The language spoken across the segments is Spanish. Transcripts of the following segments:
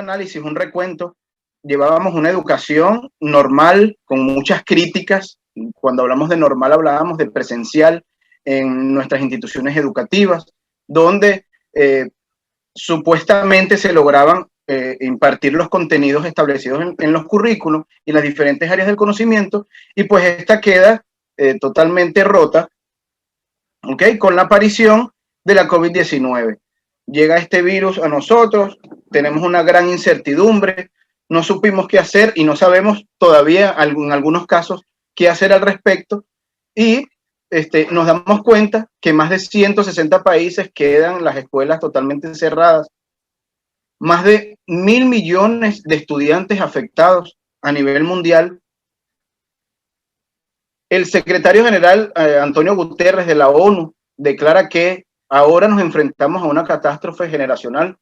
análisis, un recuento, llevábamos una educación normal con muchas críticas. Cuando hablamos de normal hablábamos de presencial en nuestras instituciones educativas, donde supuestamente se lograban impartir los contenidos establecidos en los currículos y las diferentes áreas del conocimiento, y pues esta queda totalmente rota, ¿ok? Con la aparición de la COVID-19. Llega este virus a nosotros, tenemos una gran incertidumbre, no supimos qué hacer y no sabemos todavía en algunos casos qué hacer al respecto, y nos damos cuenta que más de 160 países quedan las escuelas totalmente cerradas, más de 1.000 millones de estudiantes afectados a nivel mundial. El secretario general Antonio Guterres de la ONU declara que ahora nos enfrentamos a una catástrofe generacional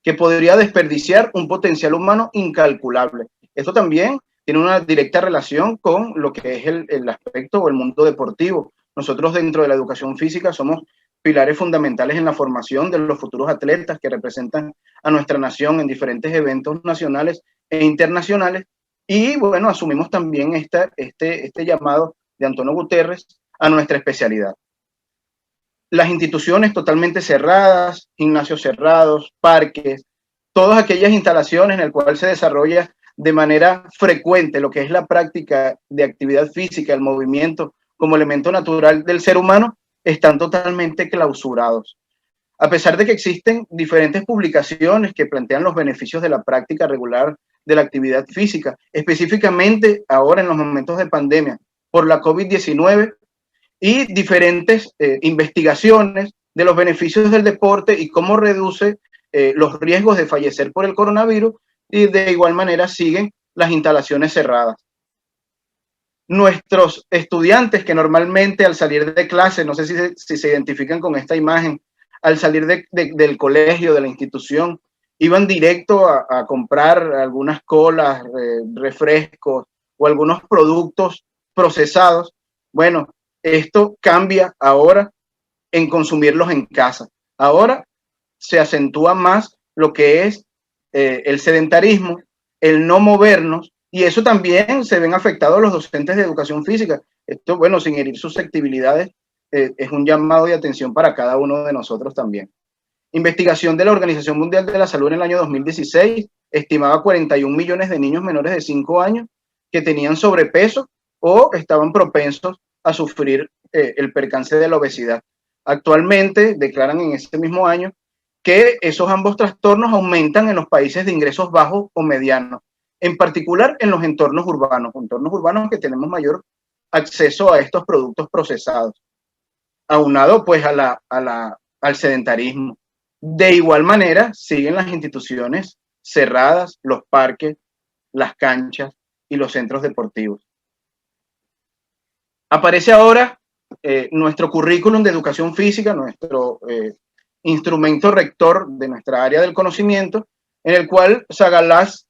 que podría desperdiciar un potencial humano incalculable. Esto también tiene una directa relación con lo que es el aspecto o el mundo deportivo. Nosotros dentro de la educación física somos pilares fundamentales en la formación de los futuros atletas que representan a nuestra nación en diferentes eventos nacionales e internacionales. Y bueno, asumimos también este llamado de Antonio Guterres a nuestra especialidad. Las instituciones totalmente cerradas, gimnasios cerrados, parques, todas aquellas instalaciones en las cuales se desarrolla de manera frecuente lo que es la práctica de actividad física, el movimiento como elemento natural del ser humano, están totalmente clausurados. A pesar de que existen diferentes publicaciones que plantean los beneficios de la práctica regular de la actividad física, específicamente ahora en los momentos de pandemia por la COVID-19, y diferentes investigaciones de los beneficios del deporte y cómo reduce los riesgos de fallecer por el coronavirus, y de igual manera siguen las instalaciones cerradas. Nuestros estudiantes que normalmente al salir de clase, no sé si se identifican con esta imagen, al salir del colegio, de la institución, iban directo a comprar algunas colas, refrescos o algunos productos procesados. Bueno, esto cambia ahora en consumirlos en casa. Ahora se acentúa más lo que es el sedentarismo, el no movernos, y eso también se ven afectados los docentes de educación física. Esto, bueno, sin herir susceptibilidades, es un llamado de atención para cada uno de nosotros también. Investigación de la Organización Mundial de la Salud en el año 2016 estimaba 41 millones de niños menores de 5 años que tenían sobrepeso o estaban propensos a sufrir el percance de la obesidad. Actualmente declaran en ese mismo año que esos ambos trastornos aumentan en los países de ingresos bajos o medianos, en particular en los entornos urbanos que tenemos mayor acceso a estos productos procesados, aunado pues al sedentarismo. De igual manera, siguen las instituciones cerradas, los parques, las canchas y los centros deportivos. Aparece ahora nuestro currículum de educación física, nuestro instrumento rector de nuestra área del conocimiento, en el cual Sagalás,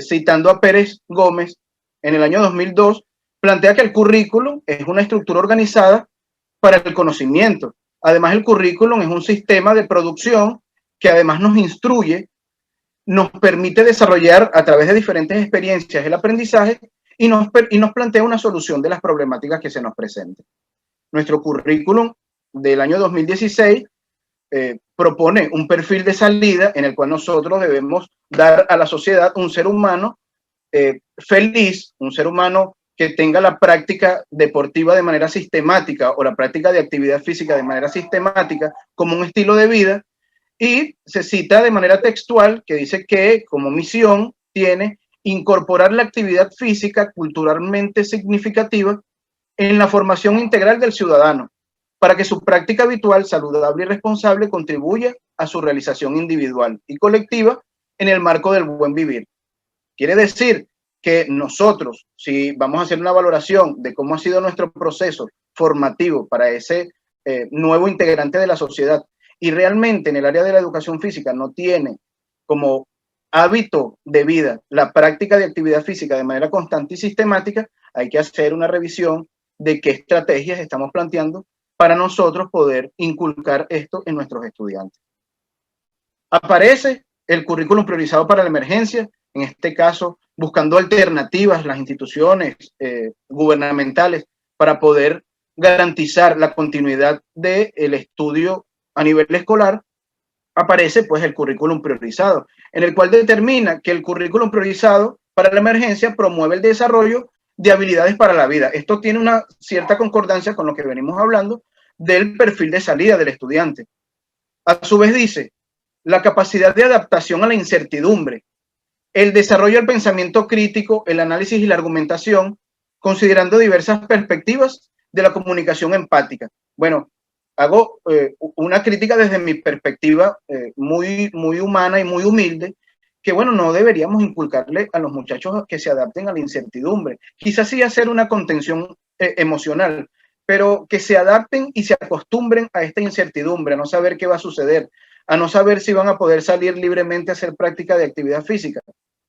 citando a Pérez Gómez en el año 2002, plantea que el currículum es una estructura organizada para el conocimiento. Además, el currículum es un sistema de producción que además nos instruye, nos permite desarrollar a través de diferentes experiencias el aprendizaje y nos plantea una solución de las problemáticas que se nos presenten. Nuestro currículum del año 2016 propone un perfil de salida en el cual nosotros debemos dar a la sociedad un ser humano feliz, un ser humano que tenga la práctica deportiva de manera sistemática o la práctica de actividad física de manera sistemática como un estilo de vida, y se cita de manera textual que dice que como misión tiene incorporar la actividad física culturalmente significativa en la formación integral del ciudadano, para que su práctica habitual, saludable y responsable contribuya a su realización individual y colectiva en el marco del buen vivir. Quiere decir que nosotros, si vamos a hacer una valoración de cómo ha sido nuestro proceso formativo para ese nuevo integrante de la sociedad, y realmente en el área de la educación física no tiene como hábito de vida la práctica de actividad física de manera constante y sistemática, hay que hacer una revisión de qué estrategias estamos planteando para nosotros poder inculcar esto en nuestros estudiantes. Aparece el currículum priorizado para la emergencia, en este caso buscando alternativas, las instituciones gubernamentales para poder garantizar la continuidad del estudio a nivel escolar, aparece pues el currículum priorizado, en el cual determina que el currículum priorizado para la emergencia promueve el desarrollo de habilidades para la vida. Esto tiene una cierta concordancia con lo que venimos hablando del perfil de salida del estudiante. A su vez dice, la capacidad de adaptación a la incertidumbre, el desarrollo del pensamiento crítico, el análisis y la argumentación, considerando diversas perspectivas de la comunicación empática. Bueno, hago una crítica desde mi perspectiva muy humana y muy humilde, que bueno, no deberíamos inculcarle a los muchachos que se adapten a la incertidumbre. Quizás sí hacer una contención emocional, pero que se adapten y se acostumbren a esta incertidumbre, a no saber qué va a suceder, a no saber si van a poder salir libremente a hacer práctica de actividad física.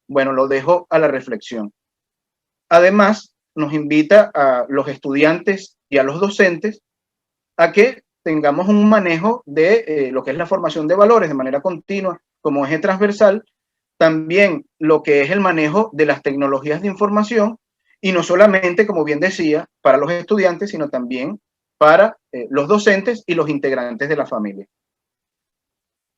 Bueno, lo dejo a la reflexión. Además, nos invita a los estudiantes y a los docentes a que tengamos un manejo de lo que es la formación de valores de manera continua como eje transversal, también lo que es el manejo de las tecnologías de información y no solamente, como bien decía, para los estudiantes, sino también para los docentes y los integrantes de la familia.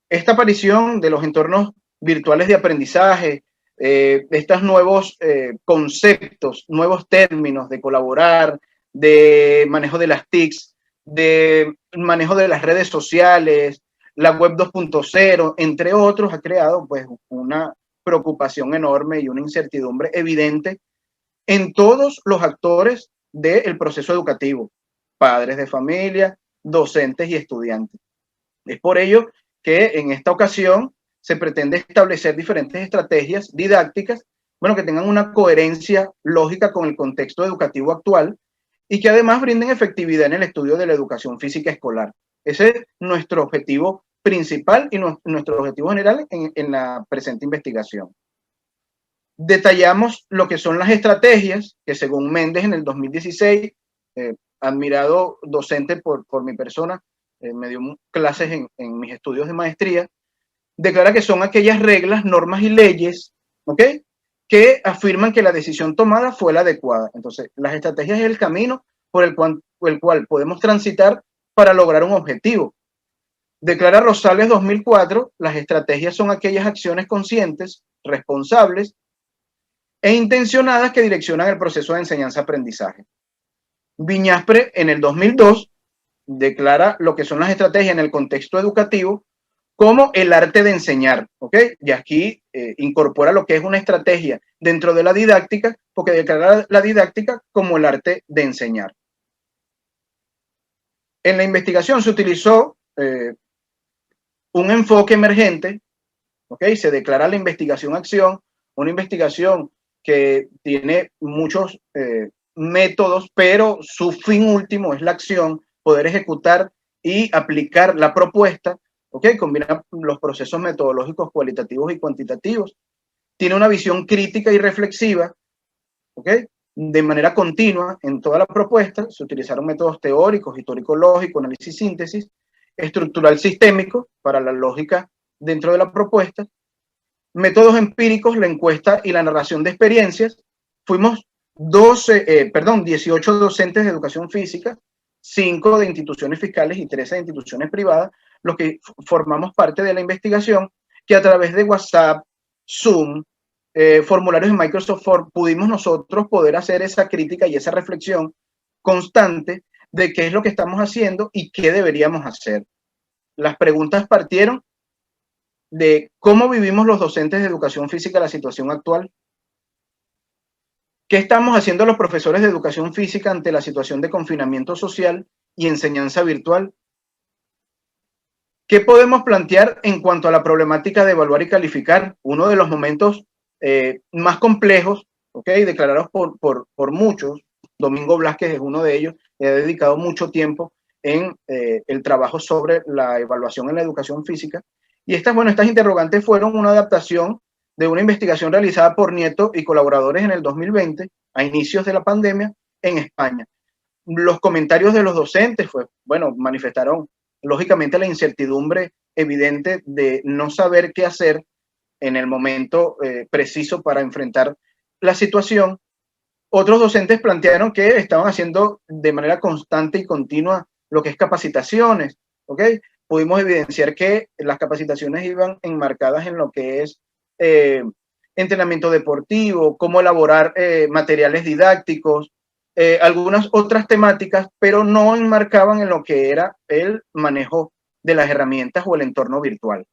Esta aparición de los entornos virtuales de aprendizaje, estos nuevos conceptos, nuevos términos de colaborar, de manejo de las TICs, de manejo de las redes sociales, la web 2.0, entre otros, ha creado pues una preocupación enorme y una incertidumbre evidente en todos los actores del proceso educativo, padres de familia, docentes y estudiantes. Es por ello que en esta ocasión se pretende establecer diferentes estrategias didácticas, bueno, que tengan una coherencia lógica con el contexto educativo actual y que además brinden efectividad en el estudio de la educación física escolar. Ese es nuestro objetivo principal y nuestro objetivo general en la presente investigación. Detallamos lo que son las estrategias que según Méndez en el 2016, admirado docente por mi persona, me dio clases en mis estudios de maestría, declara que son aquellas reglas, normas y leyes, ¿ok?, que afirman que la decisión tomada fue la adecuada. Entonces, las estrategias es el camino por el cual podemos transitar para lograr un objetivo. Declara Rosales 2004, las estrategias son aquellas acciones conscientes, responsables e intencionadas que direccionan el proceso de enseñanza-aprendizaje. Viñaspre en el 2002 declara lo que son las estrategias en el contexto educativo como el arte de enseñar, ¿ok? Y aquí incorpora lo que es una estrategia dentro de la didáctica, porque declara la didáctica como el arte de enseñar. En la investigación se utilizó un enfoque emergente, ¿ok? Se declara la investigación-acción, una investigación que tiene muchos métodos, pero su fin último es la acción, poder ejecutar y aplicar la propuesta, ¿ok? Combina los procesos metodológicos cualitativos y cuantitativos. Tiene una visión crítica y reflexiva, ¿ok? De manera continua en toda la propuesta. Se utilizaron métodos teóricos, histórico-lógico, análisis síntesis, estructural sistémico para la lógica dentro de la propuesta, métodos empíricos, la encuesta y la narración de experiencias. Fuimos 18 docentes de educación física, 5 de instituciones fiscales y 13 de instituciones privadas, los que formamos parte de la investigación, que a través de WhatsApp, Zoom, formularios de Microsoft Word, pudimos nosotros poder hacer esa crítica y esa reflexión constante de qué es lo que estamos haciendo y qué deberíamos hacer. Las preguntas partieron de cómo vivimos los docentes de educación física la situación actual. ¿Qué estamos haciendo los profesores de educación física ante la situación de confinamiento social y enseñanza virtual? ¿Qué podemos plantear en cuanto a la problemática de evaluar y calificar? Uno de los momentos más complejos, ¿okay?, declarados por muchos. Domingo Blasquez es uno de ellos, que ha dedicado mucho tiempo en el trabajo sobre la evaluación en la educación física. Y estas interrogantes fueron una adaptación de una investigación realizada por Nieto y colaboradores en el 2020, a inicios de la pandemia, en España. Los comentarios de los docentes manifestaron lógicamente la incertidumbre evidente de no saber qué hacer en el momento preciso para enfrentar la situación. Otros docentes plantearon que estaban haciendo de manera constante y continua lo que es capacitaciones, ¿ok? Pudimos evidenciar que las capacitaciones iban enmarcadas en lo que es entrenamiento deportivo, cómo elaborar materiales didácticos, algunas otras temáticas, pero no enmarcaban en lo que era el manejo de las herramientas o el entorno virtual.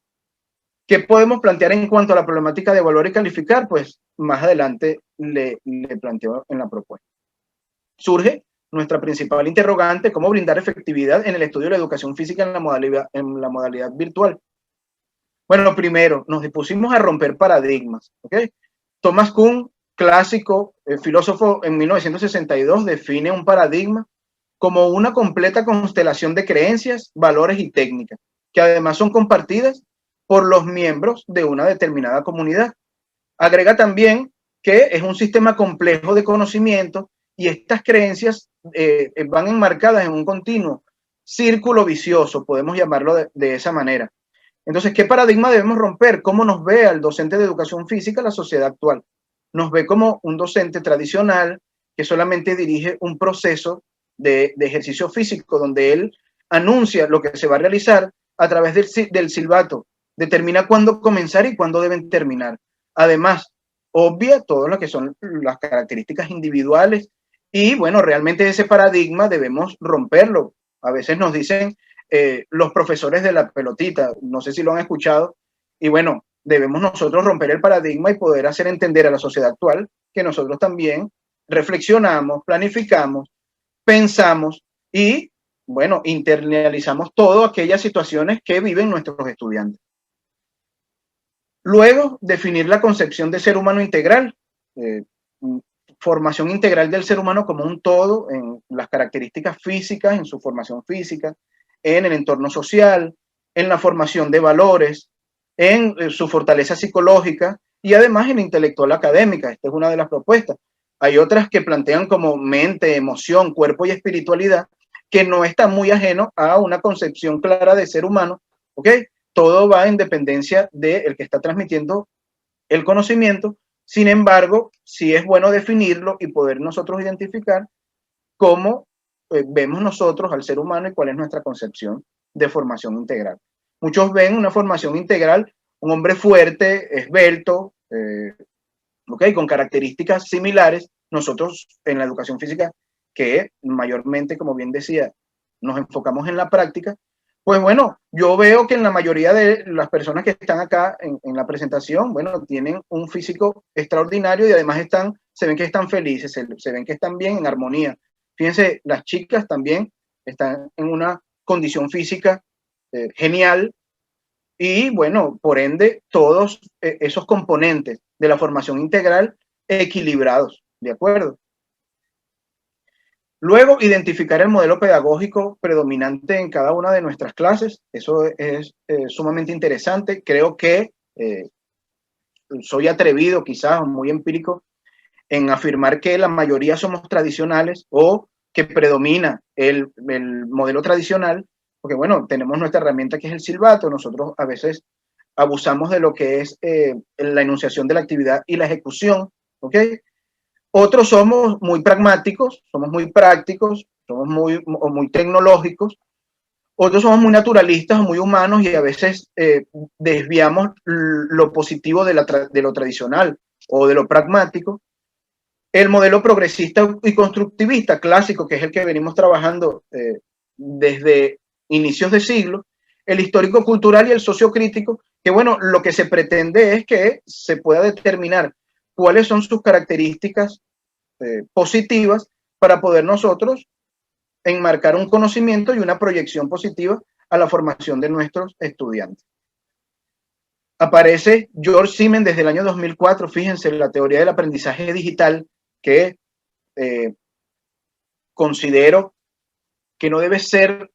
¿Qué podemos plantear en cuanto a la problemática de evaluar y calificar? Pues más adelante le planteo en la propuesta. Surge nuestra principal interrogante: ¿cómo brindar efectividad en el estudio de la educación física en la modalidad virtual? Bueno, primero nos dispusimos a romper paradigmas, ¿ok? Thomas Kuhn, clásico, filósofo, en 1962 define un paradigma como una completa constelación de creencias, valores y técnicas, que además son compartidas por los miembros de una determinada comunidad. Agrega también que es un sistema complejo de conocimiento y estas creencias van enmarcadas en un continuo círculo vicioso, podemos llamarlo de esa manera. Entonces, ¿qué paradigma debemos romper? ¿Cómo nos ve al docente de educación física la sociedad actual? Nos ve como un docente tradicional que solamente dirige un proceso de ejercicio físico donde él anuncia lo que se va a realizar a través del silbato, determina cuándo comenzar y cuándo deben terminar. Además, obvia todo lo que son las características individuales y, bueno, realmente ese paradigma debemos romperlo. A veces nos dicen los profesores de la pelotita, no sé si lo han escuchado, y bueno, debemos nosotros romper el paradigma y poder hacer entender a la sociedad actual que nosotros también reflexionamos, planificamos, pensamos y, bueno, internalizamos todas aquellas situaciones que viven nuestros estudiantes. Luego, definir la concepción de ser humano integral, formación integral del ser humano como un todo en las características físicas, en su formación física, en el entorno social, en la formación de valores, en su fortaleza psicológica y además en la intelectual académica. Esta es una de las propuestas. Hay otras que plantean como mente, emoción, cuerpo y espiritualidad, que no está muy ajeno a una concepción clara de ser humano, ¿ok? Todo va en dependencia del que está transmitiendo el conocimiento. Sin embargo, sí es bueno definirlo y poder nosotros identificar cómo vemos nosotros al ser humano y cuál es nuestra concepción de formación integral. Muchos ven una formación integral, un hombre fuerte, esbelto, okay, con características similares. Nosotros en la educación física, que mayormente, como bien decía, nos enfocamos en la práctica, pues bueno, yo veo que en la mayoría de las personas que están acá en la presentación, bueno, tienen un físico extraordinario y además se ven que están felices, se ven que están bien, en armonía. Fíjense, las chicas también están en una condición física genial y bueno, por ende, todos esos componentes de la formación integral equilibrados, ¿de acuerdo? Luego, identificar el modelo pedagógico predominante en cada una de nuestras clases. Eso es sumamente interesante. Creo que soy atrevido, quizás muy empírico, en afirmar que la mayoría somos tradicionales o que predomina el modelo tradicional, porque bueno, tenemos nuestra herramienta que es el silbato. Nosotros a veces abusamos de lo que es la enunciación de la actividad y la ejecución, ¿ok? Otros somos muy pragmáticos, somos muy prácticos, somos muy tecnológicos. Otros somos muy naturalistas o muy humanos y a veces desviamos lo positivo de lo tradicional o de lo pragmático. El modelo progresista y constructivista clásico, que es el que venimos trabajando desde inicios de siglo, el histórico cultural y el sociocrítico, que bueno, lo que se pretende es que se pueda determinar cuáles son sus características positivas para poder nosotros enmarcar un conocimiento y una proyección positiva a la formación de nuestros estudiantes. Aparece George Siemens desde el año 2004, fíjense, la teoría del aprendizaje digital, que considero que no debe ser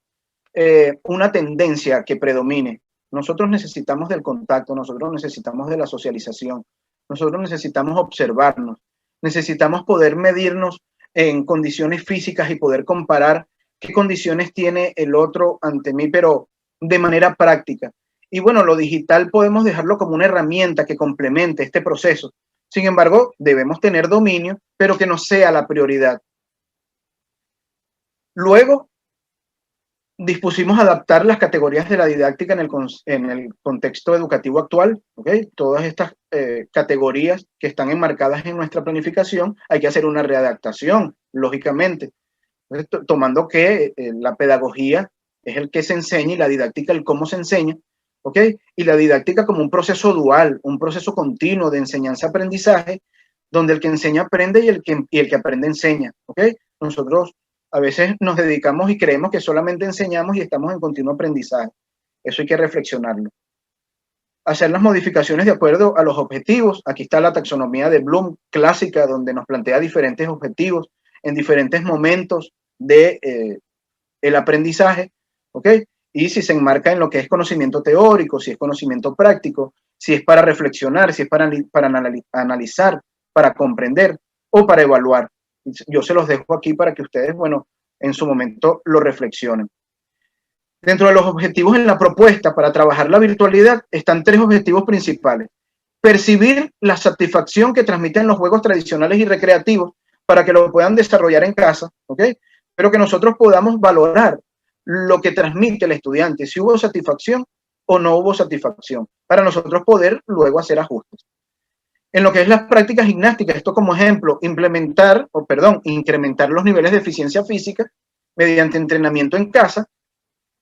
una tendencia que predomine. Nosotros necesitamos del contacto, nosotros necesitamos de la socialización, nosotros necesitamos observarnos, necesitamos poder medirnos en condiciones físicas y poder comparar qué condiciones tiene el otro ante mí, pero de manera práctica. Y bueno, lo digital podemos dejarlo como una herramienta que complemente este proceso. Sin embargo, debemos tener dominio, pero que no sea la prioridad. Luego, dispusimos adaptar las categorías de la didáctica en el contexto educativo actual. ¿Okay? Todas estas categorías que están enmarcadas en nuestra planificación, hay que hacer una readaptación, lógicamente. Entonces, tomando que la pedagogía es el que se enseña y la didáctica el cómo se enseña, ¿ok? Y la didáctica como un proceso dual, un proceso continuo de enseñanza-aprendizaje, donde el que enseña aprende y el que aprende enseña, ¿ok? Nosotros a veces nos dedicamos y creemos que solamente enseñamos y estamos en continuo aprendizaje. Eso hay que reflexionarlo. Hacer las modificaciones de acuerdo a los objetivos. Aquí está la taxonomía de Bloom clásica, donde nos plantea diferentes objetivos en diferentes momentos de el aprendizaje, ¿ok? Y si se enmarca en lo que es conocimiento teórico, si es conocimiento práctico, si es para reflexionar, si es para analizar, para comprender o para evaluar. Yo se los dejo aquí para que ustedes, bueno, en su momento lo reflexionen. Dentro de los objetivos en la propuesta para trabajar la virtualidad están 3 objetivos principales. Percibir la satisfacción que transmiten los juegos tradicionales y recreativos para que lo puedan desarrollar en casa, ¿ok? Pero que nosotros podamos valorar lo que transmite el estudiante, si hubo satisfacción o no hubo satisfacción, para nosotros poder luego hacer ajustes. En lo que es las prácticas gimnásticas, esto como ejemplo, incrementar los niveles de eficiencia física mediante entrenamiento en casa.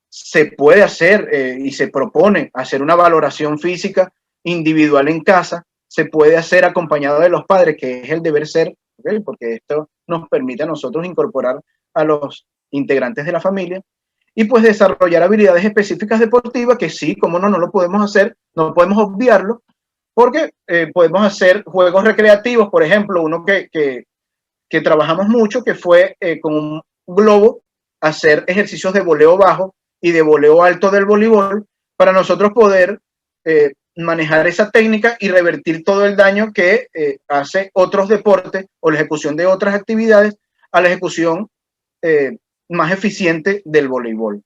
Se puede hacer y se propone hacer una valoración física individual en casa, se puede hacer acompañado de los padres, que es el deber ser, ¿okay? Porque esto nos permite a nosotros incorporar a los integrantes de la familia y pues desarrollar habilidades específicas deportivas que sí, como no lo podemos hacer, no podemos obviarlo, porque podemos hacer juegos recreativos, por ejemplo, uno que trabajamos mucho, que fue con un globo, hacer ejercicios de voleo bajo y de voleo alto del voleibol, para nosotros poder manejar esa técnica y revertir todo el daño que hace otros deportes o la ejecución de otras actividades a la ejecución más eficiente del voleibol.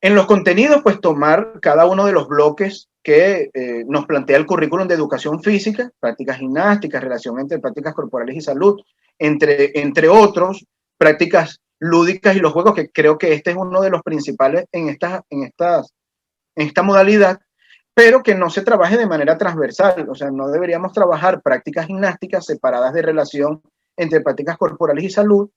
En los contenidos, pues tomar cada uno de los bloques que nos plantea el currículum de educación física, prácticas gimnásticas, relación entre prácticas corporales y salud, entre otros, prácticas lúdicas y los juegos, que creo que este es uno de los principales en esta modalidad, pero que no se trabaje de manera transversal. O sea, no deberíamos trabajar prácticas gimnásticas separadas de relación entre prácticas corporales y salud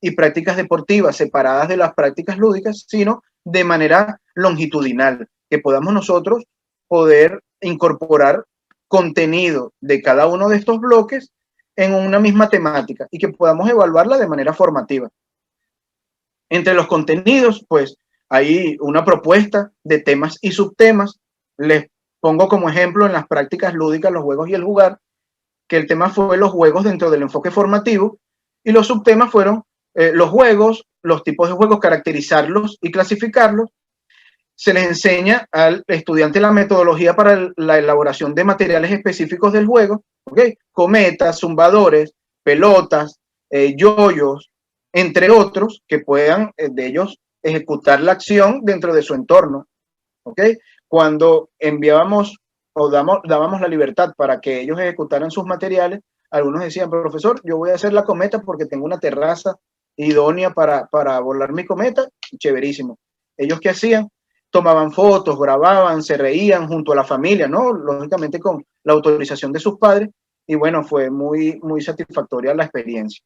y prácticas deportivas separadas de las prácticas lúdicas, sino de manera longitudinal, que podamos nosotros poder incorporar contenido de cada uno de estos bloques en una misma temática y que podamos evaluarla de manera formativa. Entre los contenidos, pues hay una propuesta de temas y subtemas. Les pongo como ejemplo en las prácticas lúdicas, los juegos y el jugar, que el tema fue los juegos dentro del enfoque formativo y los subtemas fueron los juegos, los tipos de juegos, caracterizarlos y clasificarlos. Se les enseña al estudiante la metodología para la elaboración de materiales específicos del juego, ¿okay? Cometas, zumbadores, pelotas, yoyos, entre otros, que puedan de ellos ejecutar la acción dentro de su entorno. ¿Okay? Cuando enviábamos o dábamos la libertad para que ellos ejecutaran sus materiales, algunos decían, profesor, yo voy a hacer la cometa porque tengo una terraza idónea para volar mi cometa, chéverísimo. ¿Ellos qué hacían? Tomaban fotos, grababan, se reían junto a la familia, ¿no? Lógicamente con la autorización de sus padres, y bueno, fue muy, muy satisfactoria la experiencia.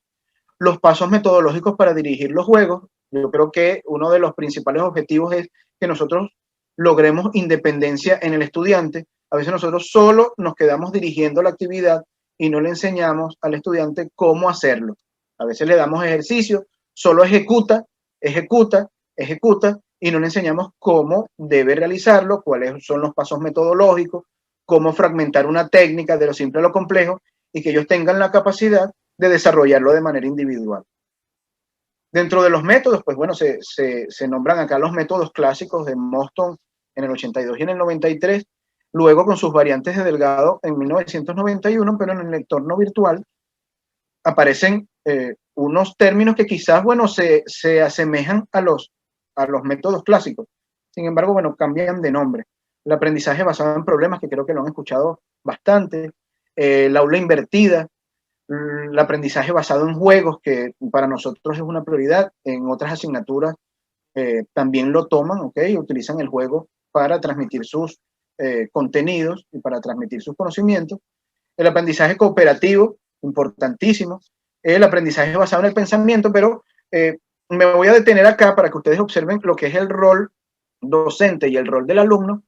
Los pasos metodológicos para dirigir los juegos, yo creo que uno de los principales objetivos es que nosotros logremos independencia en el estudiante. A veces nosotros solo nos quedamos dirigiendo la actividad y no le enseñamos al estudiante cómo hacerlo. A veces le damos ejercicio, solo ejecuta, ejecuta, ejecuta, y no le enseñamos cómo debe realizarlo, cuáles son los pasos metodológicos, cómo fragmentar una técnica de lo simple a lo complejo, y que ellos tengan la capacidad de desarrollarlo de manera individual. Dentro de los métodos, pues bueno, se nombran acá los métodos clásicos de Moston en el 82 y en el 93, luego con sus variantes de Delgado en 1991, pero en el entorno virtual aparecen unos términos que quizás, bueno, se asemejan a los métodos clásicos. Sin embargo, bueno, cambian de nombre. El aprendizaje basado en problemas, que creo que lo han escuchado bastante, el aula invertida, el aprendizaje basado en juegos, que para nosotros es una prioridad, en otras asignaturas también lo toman, ¿ok? Utilizan el juego para transmitir sus contenidos y para transmitir sus conocimientos. El aprendizaje cooperativo, importantísimo. El aprendizaje basado en el pensamiento, pero me voy a detener acá para que ustedes observen lo que es el rol docente y el rol del alumno,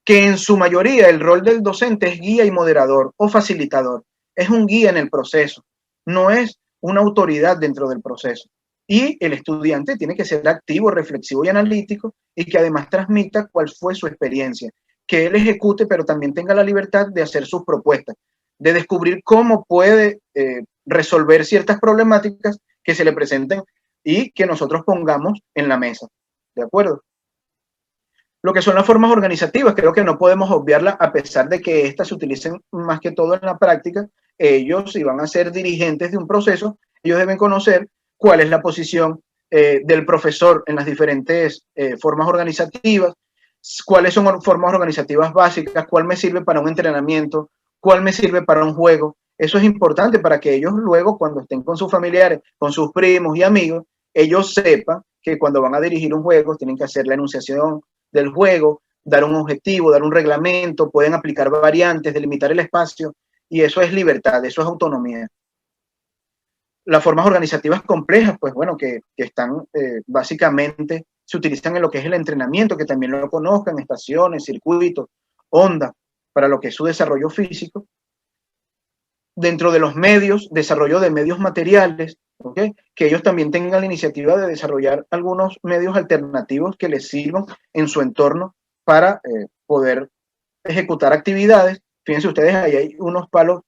que en su mayoría el rol del docente es guía y moderador o facilitador. Es un guía en el proceso, no es una autoridad dentro del proceso. Y el estudiante tiene que ser activo, reflexivo y analítico, y que además transmita cuál fue su experiencia, que él ejecute, pero también tenga la libertad de hacer sus propuestas, de descubrir cómo puede resolver ciertas problemáticas que se le presenten y que nosotros pongamos en la mesa. ¿De acuerdo? Lo que son las formas organizativas, creo que no podemos obviarlas a pesar de que estas se utilicen más que todo en la práctica. Ellos, si van a ser dirigentes de un proceso, ellos deben conocer cuál es la posición del profesor en las diferentes formas organizativas, cuáles son formas organizativas básicas, cuál me sirve para un entrenamiento, cuál me sirve para un juego. Eso es importante para que ellos luego, cuando estén con sus familiares, con sus primos y amigos, ellos sepan que cuando van a dirigir un juego tienen que hacer la enunciación del juego, dar un objetivo, dar un reglamento, pueden aplicar variantes, delimitar el espacio, y eso es libertad, eso es autonomía. Las formas organizativas complejas, pues bueno, que están básicamente, se utilizan en lo que es el entrenamiento, que también lo conozcan, estaciones, circuitos, ondas, para lo que es su desarrollo físico. Dentro de los medios, desarrollo de medios materiales, ¿okay? Que ellos también tengan la iniciativa de desarrollar algunos medios alternativos que les sirvan en su entorno para poder ejecutar actividades. Fíjense ustedes, ahí hay unos palos,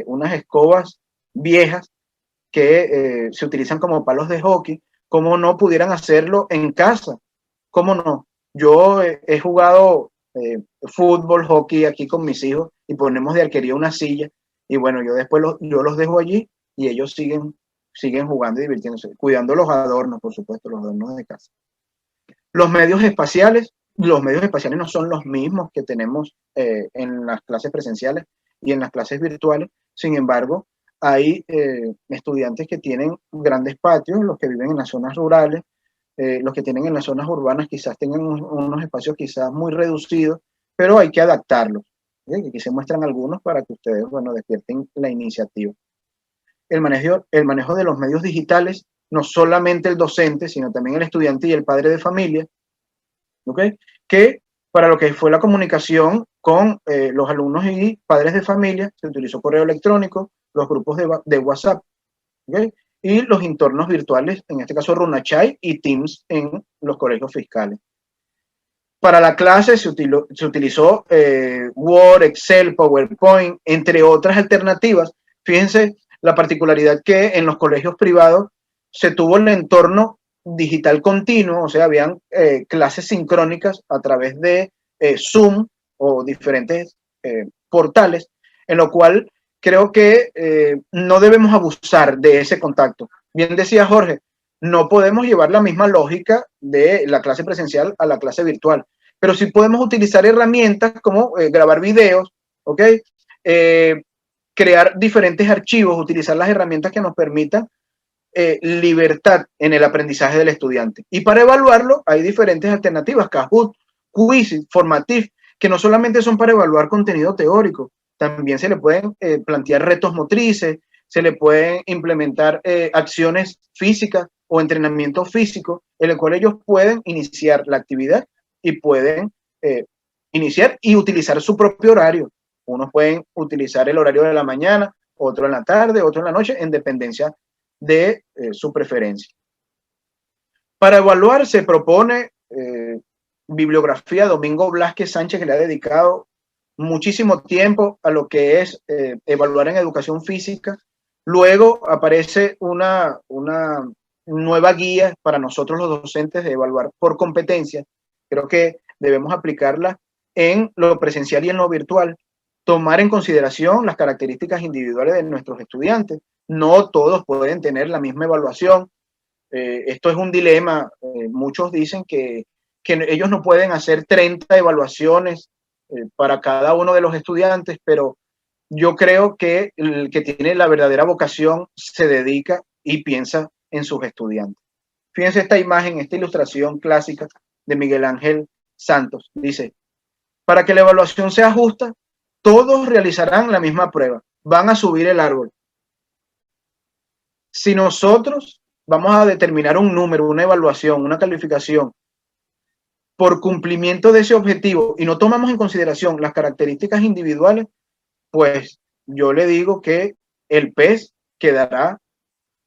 unas escobas viejas que se utilizan como palos de hockey. ¿Cómo no pudieran hacerlo en casa? ¿Cómo no? Yo he jugado fútbol, hockey aquí con mis hijos y ponemos de arquería una silla y bueno, yo después yo los dejo allí y ellos siguen jugando y divirtiéndose, cuidando los adornos, por supuesto, los adornos de casa. Los medios espaciales no son los mismos que tenemos en las clases presenciales y en las clases virtuales. Sin embargo, hay estudiantes que tienen grandes patios, los que viven en las zonas rurales, los que tienen en las zonas urbanas quizás tengan unos espacios quizás muy reducidos, pero hay que adaptarlos. Aquí se muestran algunos para que ustedes, bueno, despierten la iniciativa. El manejo de los medios digitales, no solamente el docente, sino también el estudiante y el padre de familia, ¿okay? Que para lo que fue la comunicación con los alumnos y padres de familia, se utilizó correo electrónico, los grupos de WhatsApp, ¿okay? Y los entornos virtuales, en este caso Runachai y Teams en los colegios fiscales. Para la clase se utilizó Word, Excel, PowerPoint, entre otras alternativas. Fíjense la particularidad que en los colegios privados se tuvo el entorno digital continuo, o sea, habían clases sincrónicas a través de Zoom o diferentes portales, en lo cual creo que no debemos abusar de ese contacto. Bien decía Jorge, no podemos llevar la misma lógica de la clase presencial a la clase virtual, pero sí podemos utilizar herramientas como grabar videos, ¿ok? Crear diferentes archivos, utilizar las herramientas que nos permitan libertad en el aprendizaje del estudiante. Y para evaluarlo hay diferentes alternativas, Kahoot, Quiz, Formative, que no solamente son para evaluar contenido teórico, también se le pueden plantear retos motrices, se le pueden implementar acciones físicas o entrenamiento físico, en el cual ellos pueden iniciar la actividad y pueden iniciar y utilizar su propio horario. Unos pueden utilizar el horario de la mañana, otro en la tarde, otro en la noche, en dependencia de su preferencia. Para evaluar se propone bibliografía Domingo Blasquez Sánchez, que le ha dedicado muchísimo tiempo a lo que es evaluar en educación física. Luego aparece una nueva guía para nosotros los docentes de evaluar por competencia. Creo que debemos aplicarla en lo presencial y en lo virtual. Tomar en consideración las características individuales de nuestros estudiantes. No todos pueden tener la misma evaluación. Esto es un dilema. Muchos dicen que que ellos no pueden hacer 30 evaluaciones para cada uno de los estudiantes, pero yo creo que el que tiene la verdadera vocación se dedica y piensa en sus estudiantes. Fíjense esta imagen, esta ilustración clásica de Miguel Ángel Santos. Dice, para que la evaluación sea justa, todos realizarán la misma prueba, van a subir el árbol. Si nosotros vamos a determinar un número, una evaluación, una calificación por cumplimiento de ese objetivo y no tomamos en consideración las características individuales, pues yo le digo que el pez quedará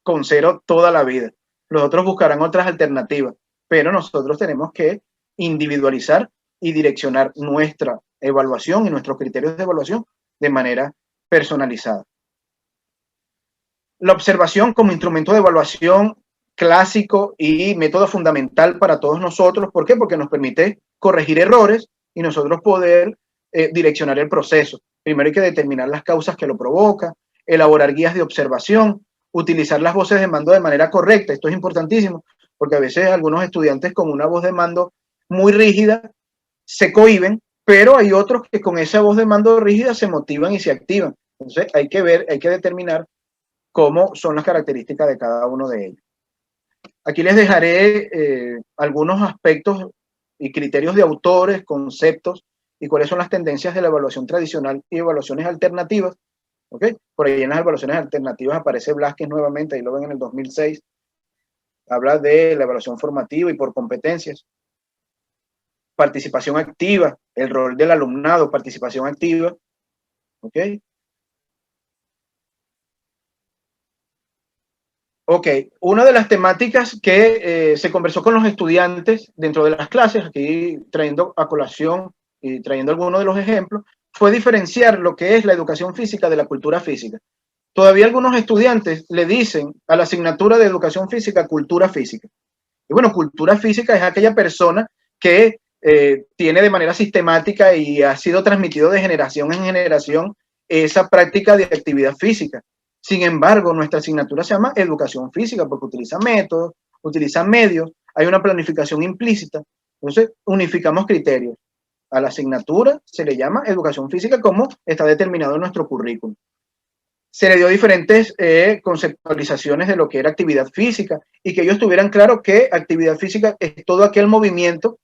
con 0 toda la vida. Los otros buscarán otras alternativas, pero nosotros tenemos que individualizar y direccionar nuestra evaluación y nuestros criterios de evaluación de manera personalizada. La observación como instrumento de evaluación clásico y método fundamental para todos nosotros. ¿Por qué? Porque nos permite corregir errores y nosotros poder direccionar el proceso. Primero hay que determinar las causas que lo provocan, elaborar guías de observación, utilizar las voces de mando de manera correcta. Esto es importantísimo porque a veces algunos estudiantes con una voz de mando muy rígida se cohíben, pero hay otros que con esa voz de mando rígida se motivan y se activan. Entonces hay que ver, hay que determinar cómo son las características de cada uno de ellos. Aquí les dejaré algunos aspectos y criterios de autores, conceptos y cuáles son las tendencias de la evaluación tradicional y evaluaciones alternativas. ¿Okay? Por ahí en las evaluaciones alternativas aparece Blázquez nuevamente, ahí lo ven en el 2006. Habla de la evaluación formativa y por competencias. Participación activa, el rol del alumnado, participación activa. ¿Ok? Ok, una de las temáticas que se conversó con los estudiantes dentro de las clases, aquí trayendo a colación y trayendo algunos de los ejemplos, fue diferenciar lo que es la educación física de la cultura física. Todavía algunos estudiantes le dicen a la asignatura de educación física cultura física. Y bueno, cultura física es aquella persona que tiene de manera sistemática y ha sido transmitido de generación en generación esa práctica de actividad física. Sin embargo, nuestra asignatura se llama educación física porque utiliza métodos, utiliza medios, hay una planificación implícita. Entonces, unificamos criterios. A la asignatura se le llama educación física como está determinado en nuestro currículum. Se le dio diferentes conceptualizaciones de lo que era actividad física y que ellos tuvieran claro que actividad física es todo aquel movimiento,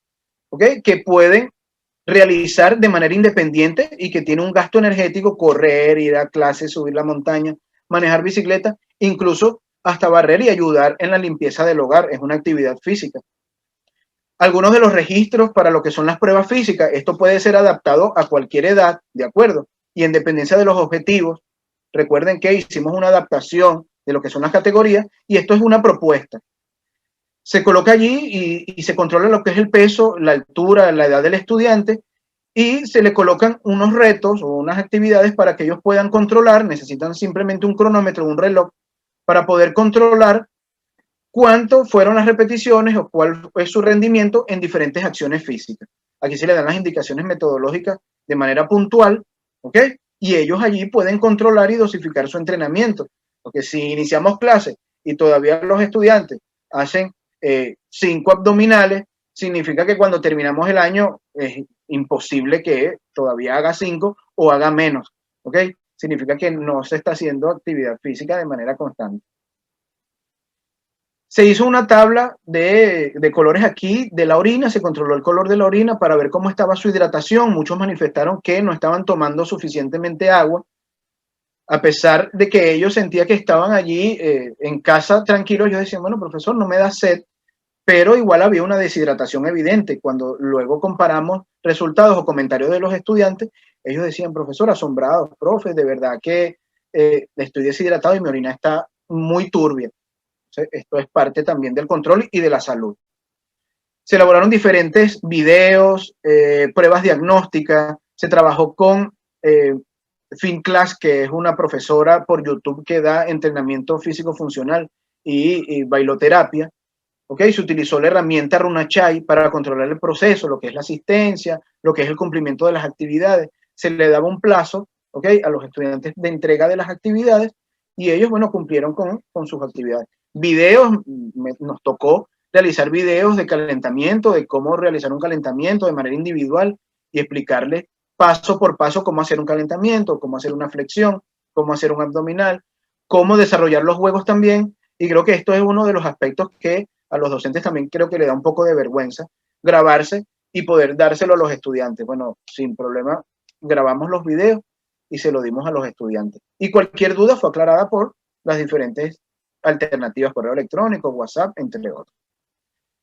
¿okay?, que pueden realizar de manera independiente y que tiene un gasto energético, correr, ir a clases, subir la montaña, manejar bicicleta, incluso hasta barrer y ayudar en la limpieza del hogar, es una actividad física. Algunos de los registros para lo que son las pruebas físicas, esto puede ser adaptado a cualquier edad, ¿de acuerdo? Y en dependencia de los objetivos. Recuerden que hicimos una adaptación de lo que son las categorías y esto es una propuesta. Se coloca allí y se controla lo que es el peso, la altura, la edad del estudiante y se le colocan unos retos o unas actividades para que ellos puedan controlar, necesitan simplemente un cronómetro, un reloj, para poder controlar cuánto fueron las repeticiones o cuál fue su rendimiento en diferentes acciones físicas. Aquí se le dan las indicaciones metodológicas de manera puntual, ¿ok? Y ellos allí pueden controlar y dosificar su entrenamiento. Porque si iniciamos clases y todavía los estudiantes hacen 5 abdominales, significa que cuando terminamos el año es imposible que todavía haga 5 o haga menos, ¿ok? Significa que no se está haciendo actividad física de manera constante. Se hizo una tabla de colores aquí de la orina, se controló el color de la orina para ver cómo estaba su hidratación. Muchos manifestaron que no estaban tomando suficientemente agua, a pesar de que ellos sentían que estaban allí en casa tranquilos. Yo decía, bueno, profesor, no me da sed, pero igual había una deshidratación evidente. Cuando luego comparamos resultados o comentarios de los estudiantes, ellos decían, profesor, asombrados, profe, de verdad que estoy deshidratado y mi orina está muy turbia. Esto es parte también del control y de la salud. Se elaboraron diferentes videos, pruebas diagnósticas, se trabajó con FinClass, que es una profesora por YouTube que da entrenamiento físico funcional y bailoterapia. ¿Okay? Se utilizó la herramienta Runachai para controlar el proceso, lo que es la asistencia, lo que es el cumplimiento de las actividades. Se le daba un plazo, ¿okay?, a los estudiantes de entrega de las actividades y ellos, bueno, cumplieron con sus actividades. Videos, nos tocó realizar videos de calentamiento, de cómo realizar un calentamiento de manera individual y explicarles paso por paso cómo hacer un calentamiento, cómo hacer una flexión, cómo hacer un abdominal, cómo desarrollar los juegos también. Y creo que esto es uno de los aspectos que a los docentes también creo que le da un poco de vergüenza, grabarse y poder dárselo a los estudiantes. Bueno, sin problema, grabamos los videos y se lo dimos a los estudiantes. Y cualquier duda fue aclarada por las diferentes alternativas, correo electrónico, WhatsApp, entre otros.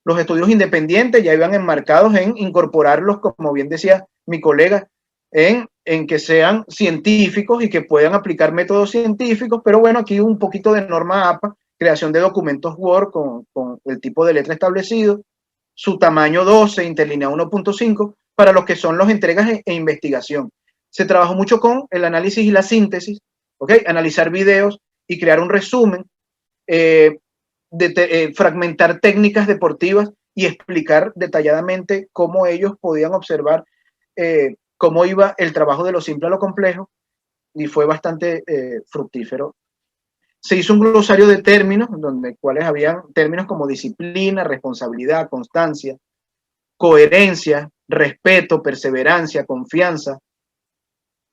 Los estudios independientes ya iban enmarcados en incorporarlos, como bien decía mi colega, en que sean científicos y que puedan aplicar métodos científicos, pero bueno, aquí un poquito de norma APA, creación de documentos Word con el tipo de letra establecido, su tamaño 12, interlineado 1.5, para los que son las entregas e investigación. Se trabajó mucho con el análisis y la síntesis, ¿ok? Analizar videos y crear un resumen, fragmentar técnicas deportivas y explicar detalladamente cómo ellos podían observar cómo iba el trabajo de lo simple a lo complejo, y fue bastante fructífero. Se hizo un glosario de términos, donde cuales habían términos como disciplina, responsabilidad, constancia, coherencia, respeto, perseverancia, confianza,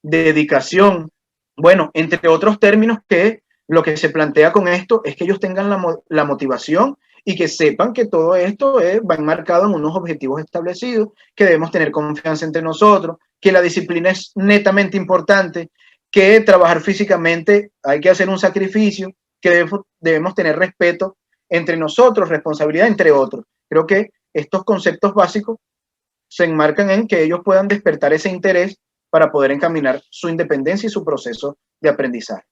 dedicación, bueno, entre otros términos, que lo que se plantea con esto es que ellos tengan la motivación y que sepan que todo esto va enmarcado en unos objetivos establecidos, que debemos tener confianza entre nosotros, que la disciplina es netamente importante, que trabajar físicamente hay que hacer un sacrificio, que debemos tener respeto entre nosotros, responsabilidad, entre otros. Creo que estos conceptos básicos se enmarcan en que ellos puedan despertar ese interés para poder encaminar su independencia y su proceso de aprendizaje.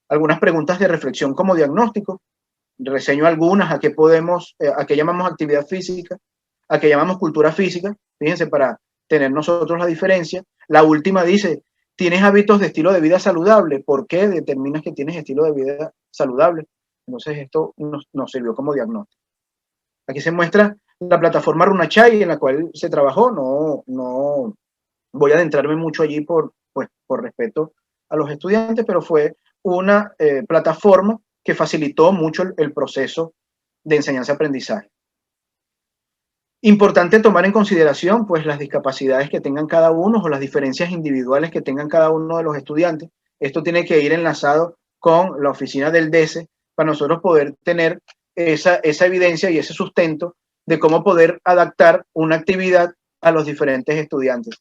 Algunas preguntas de reflexión como diagnóstico, reseño algunas, a qué llamamos actividad física, a qué llamamos cultura física, fíjense, para tener nosotros la diferencia. La última dice, ¿tienes hábitos de estilo de vida saludable? ¿Por qué determinas que tienes estilo de vida saludable? Entonces esto nos sirvió como diagnóstico. Aquí se muestra la plataforma Runachai en la cual se trabajó. No voy a adentrarme mucho allí por respeto a los estudiantes, pero fue una plataforma que facilitó mucho el proceso de enseñanza-aprendizaje. Importante tomar en consideración pues las discapacidades que tengan cada uno o las diferencias individuales que tengan cada uno de los estudiantes. Esto tiene que ir enlazado con la oficina del DESE para nosotros poder tener esa evidencia y ese sustento de cómo poder adaptar una actividad a los diferentes estudiantes.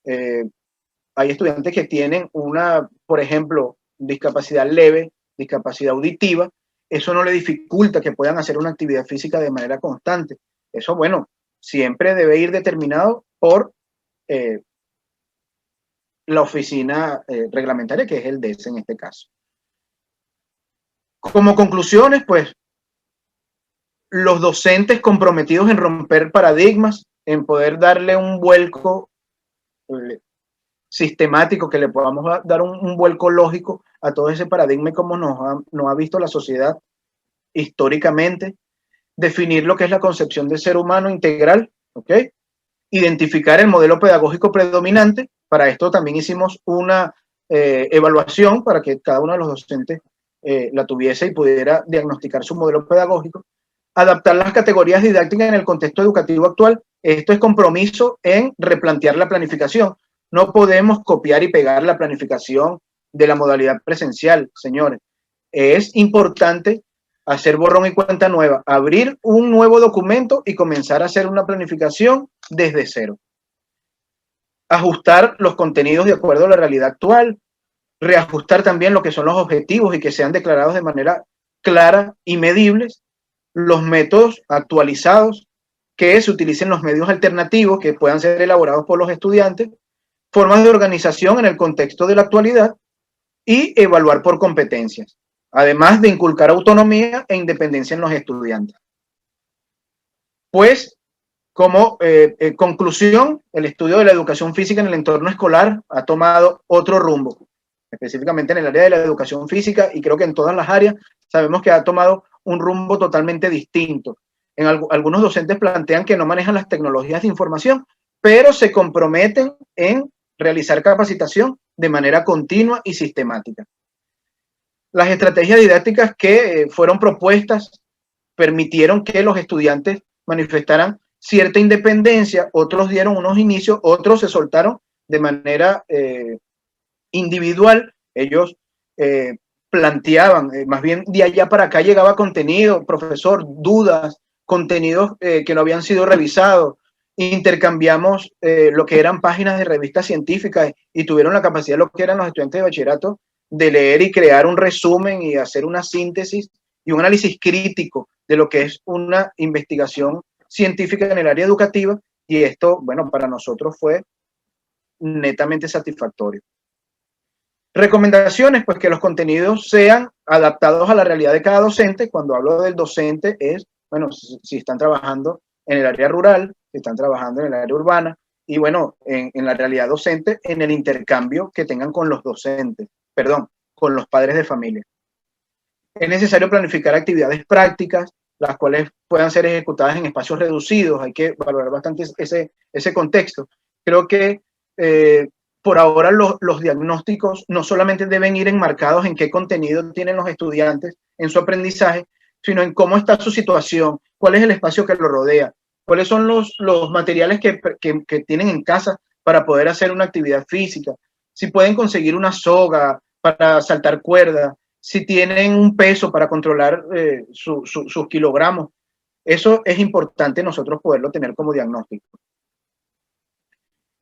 Hay estudiantes que tienen por ejemplo, discapacidad leve, discapacidad auditiva. Eso no le dificulta que puedan hacer una actividad física de manera constante. Eso, bueno, siempre debe ir determinado por la oficina reglamentaria, que es el DES en este caso. Como conclusiones, pues, los docentes comprometidos en romper paradigmas, en poder darle un vuelco sistemático, que le podamos dar un vuelco lógico a todo ese paradigma y cómo nos ha visto la sociedad históricamente, definir lo que es la concepción de ser humano integral, ¿ok? Identificar el modelo pedagógico predominante. Para esto también hicimos una evaluación para que cada uno de los docentes la tuviese y pudiera diagnosticar su modelo pedagógico. Adaptar las categorías didácticas en el contexto educativo actual. Esto es compromiso en replantear la planificación. No podemos copiar y pegar la planificación de la modalidad presencial, señores. Es importante hacer borrón y cuenta nueva, abrir un nuevo documento y comenzar a hacer una planificación desde cero. Ajustar los contenidos de acuerdo a la realidad actual, reajustar también lo que son los objetivos y que sean declarados de manera clara y medibles, los métodos actualizados, que se utilicen los medios alternativos que puedan ser elaborados por los estudiantes, formas de organización en el contexto de la actualidad y evaluar por competencias, además de inculcar autonomía e independencia en los estudiantes. Pues, como conclusión, el estudio de la educación física en el entorno escolar ha tomado otro rumbo, específicamente en el área de la educación física, y creo que en todas las áreas sabemos que ha tomado un rumbo totalmente distinto. Algunos docentes plantean que no manejan las tecnologías de información, pero se comprometen en realizar capacitación de manera continua y sistemática. Las estrategias didácticas que fueron propuestas permitieron que los estudiantes manifestaran cierta independencia, otros dieron unos inicios, otros se soltaron de manera individual. Ellos planteaban, más bien de allá para acá llegaba contenido, profesor, dudas, contenidos que no habían sido revisados. Intercambiamos lo que eran páginas de revistas científicas y tuvieron la capacidad, lo que eran los estudiantes de bachillerato, de leer y crear un resumen y hacer una síntesis y un análisis crítico de lo que es una investigación científica en el área educativa, y esto, bueno, para nosotros fue netamente satisfactorio. Recomendaciones, pues que los contenidos sean adaptados a la realidad de cada docente. Cuando hablo del docente es, bueno, si están trabajando en el área rural, si están trabajando en el área urbana, y bueno, en la realidad docente, en el intercambio que tengan con los docentes, perdón, con los padres de familia. Es necesario planificar actividades prácticas, las cuales puedan ser ejecutadas en espacios reducidos. Hay que valorar bastante ese contexto. Creo que por ahora los diagnósticos no solamente deben ir enmarcados en qué contenido tienen los estudiantes en su aprendizaje, sino en cómo está su situación, cuál es el espacio que lo rodea, cuáles son los materiales que tienen en casa para poder hacer una actividad física, si pueden conseguir una soga para saltar cuerda, si tienen un peso para controlar sus kilogramos. Eso es importante nosotros poderlo tener como diagnóstico.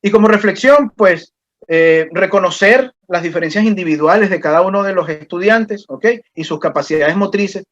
Y como reflexión, pues, reconocer las diferencias individuales de cada uno de los estudiantes, ¿ok? Y sus capacidades motrices,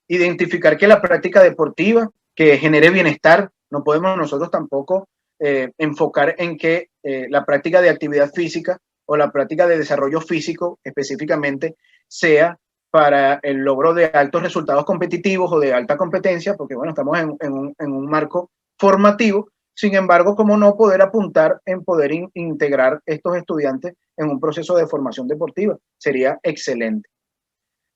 identificar que la práctica deportiva que genere bienestar, no podemos nosotros tampoco enfocar en que la práctica de actividad física o la práctica de desarrollo físico específicamente sea para el logro de altos resultados competitivos o de alta competencia, porque bueno, estamos en un marco formativo. Sin embargo, ¿cómo no poder apuntar en poder integrar estos estudiantes en un proceso de formación deportiva? Sería excelente.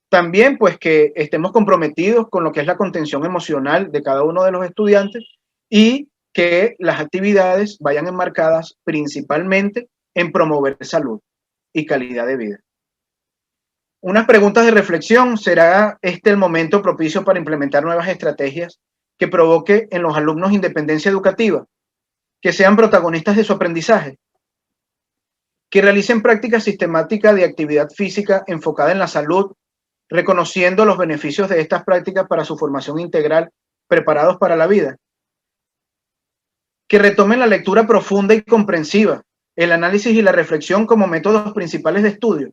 También, pues, que estemos comprometidos con lo que es la contención emocional de cada uno de los estudiantes y que las actividades vayan enmarcadas principalmente en promover salud y calidad de vida. Unas preguntas de reflexión: ¿será este el momento propicio para implementar nuevas estrategias que provoque en los alumnos independencia educativa, que sean protagonistas de su aprendizaje, que realicen prácticas sistemáticas de actividad física enfocada en la salud, reconociendo los beneficios de estas prácticas para su formación integral, preparados para la vida? Que retomen la lectura profunda y comprensiva, el análisis y la reflexión como métodos principales de estudio.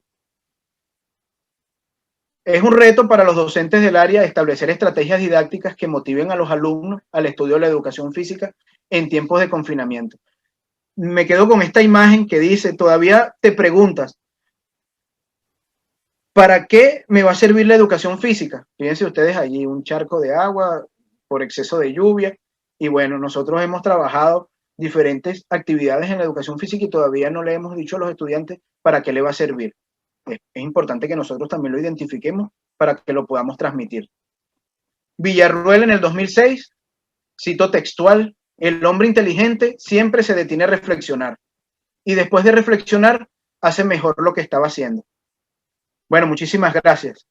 Es un reto para los docentes del área establecer estrategias didácticas que motiven a los alumnos al estudio de la educación física en tiempos de confinamiento. Me quedo con esta imagen que dice: todavía te preguntas, ¿para qué me va a servir la educación física? Fíjense ustedes allí, un charco de agua por exceso de lluvia. Y bueno, nosotros hemos trabajado diferentes actividades en la educación física y todavía no le hemos dicho a los estudiantes para qué le va a servir. Es importante que nosotros también lo identifiquemos para que lo podamos transmitir. Villarruel en el 2006, cito textual: el hombre inteligente siempre se detiene a reflexionar y después de reflexionar hace mejor lo que estaba haciendo. Bueno, muchísimas gracias.